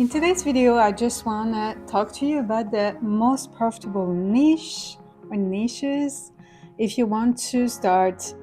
In today's video, I just want to talk to you about the most profitable niche or niches if you want to start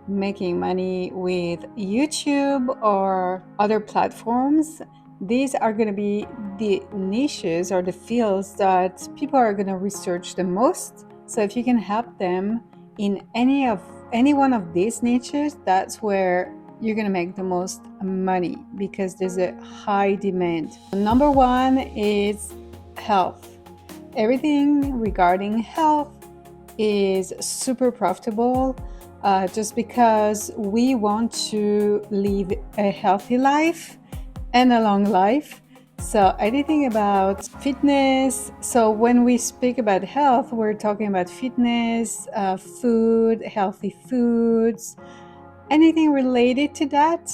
making money with YouTube or other platforms. These are going to be the niches or the fields that people are going to research the most. So if you can help them in any one of these niches, that's where you're going to make the most money because there's a high demand. Number one is health. Everything regarding health is super profitable just because we want to live a healthy life and a long life. So anything about fitness. So when we speak about health, we're talking about fitness, food, healthy foods, anything related to that.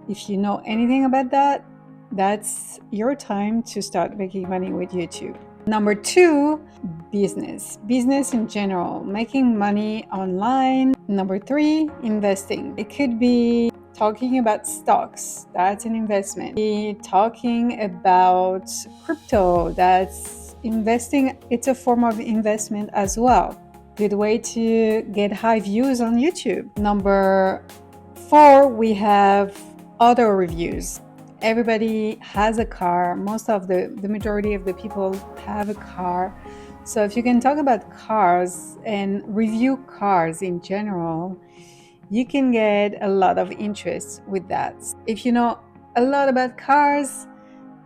If you know anything about that, that's your time to start making money with YouTube. Number two, business in general, making money online. Number three, investing. It could be talking about stocks, that's an investment. Talking about crypto, that's investing. It's a form of investment as well. Good way to get high views on YouTube. Number four, we have auto reviews. Everybody has a car. Most of the majority of the people have a car. So if you can talk about cars and review cars in general, you can get a lot of interest with that. If you know a lot about cars,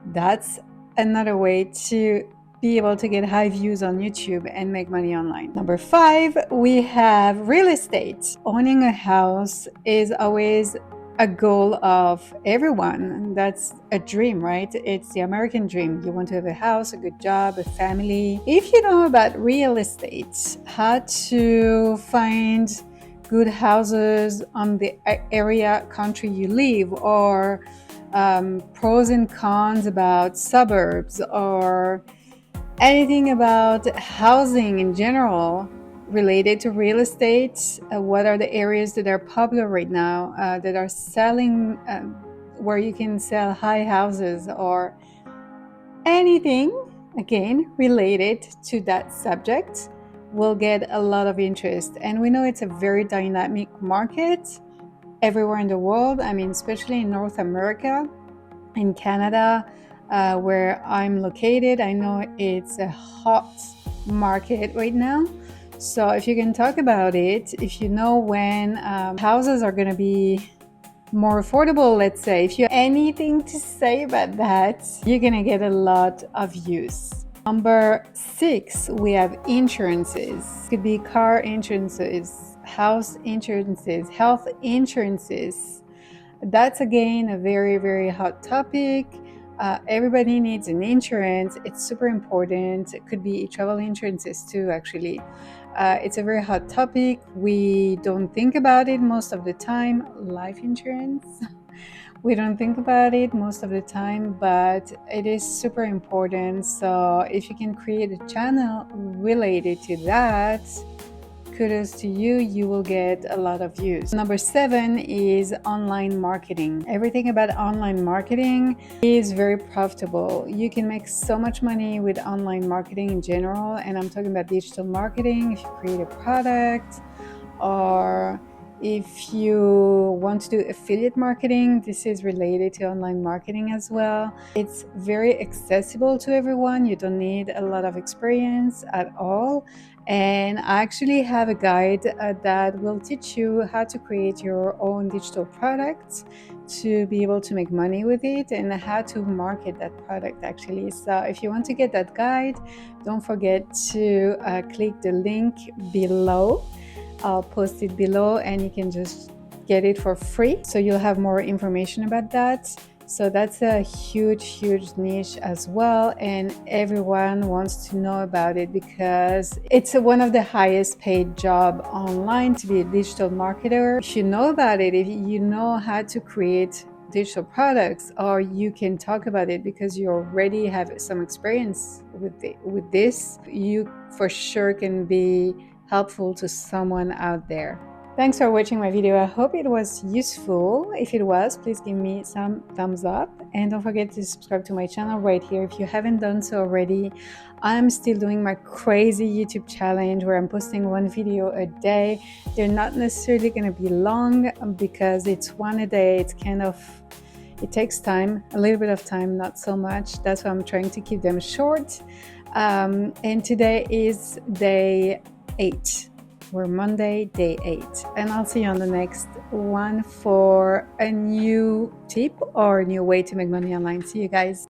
that's another way to be able to get high views on YouTube and make money online. Number five, we have real estate. Owning a house is always a goal of everyone. That's a dream, right? It's the American dream. You want to have a house, a good job, a family. If you know about real estate, how to find good houses on the area, country you live, or pros and cons about suburbs, or anything about housing in general related to real estate, what are the areas that are popular right now that are selling, where you can sell high houses, or anything again related to that subject will get a lot of interest. And we know it's a very dynamic market everywhere in the world. I mean, especially in North America, in Canada, where I'm located. I know it's a hot market right now. So if you can talk about it, if you know when houses are going to be more affordable, let's say, if you have anything to say about that, you're going to get a lot of views. Number six, we have insurances. It could be car insurances, house insurances, health insurances. That's again a very, very hot topic. Everybody needs an insurance. It's super important. It could be travel insurances too, actually. It's a very hot topic. We don't think about it most of the time. Life insurance. We don't think about it most of the time, but it is super important. So if you can create a channel related to that, kudos to you, you will get a lot of views. Number seven is online marketing. Everything about online marketing is very profitable. You can make so much money with online marketing in general, and I'm talking about digital marketing. If you create a product, or if you want to do affiliate marketing, this is related to online marketing as well. It's very accessible to everyone. You don't need a lot of experience at all. And I actually have a guide that will teach you how to create your own digital product to be able to make money with it, and how to market that product actually. So if you want to get that guide, don't forget to click the link below. I'll post it below and you can just get it for free. So you'll have more information about that. So that's a huge niche as well. And everyone wants to know about it because it's one of the highest paid job online, to be a digital marketer. If you know about it, if you know how to create digital products, or you can talk about it because you already have some experience with this, you for sure can be helpful to someone out there. Thanks for watching my video. I hope it was useful. If it was, please give me some thumbs up and don't forget to subscribe to my channel right here if you haven't done so already. I'm still doing my crazy YouTube challenge where I'm posting one video a day. They're not necessarily going to be long because it's one a day. It's kind of, it takes time, a little bit of time, not so much. That's why I'm trying to keep them short. And today is day 8. We're Monday, day 8. And I'll see you on the next one for a new tip or a new way to make money online. See you guys.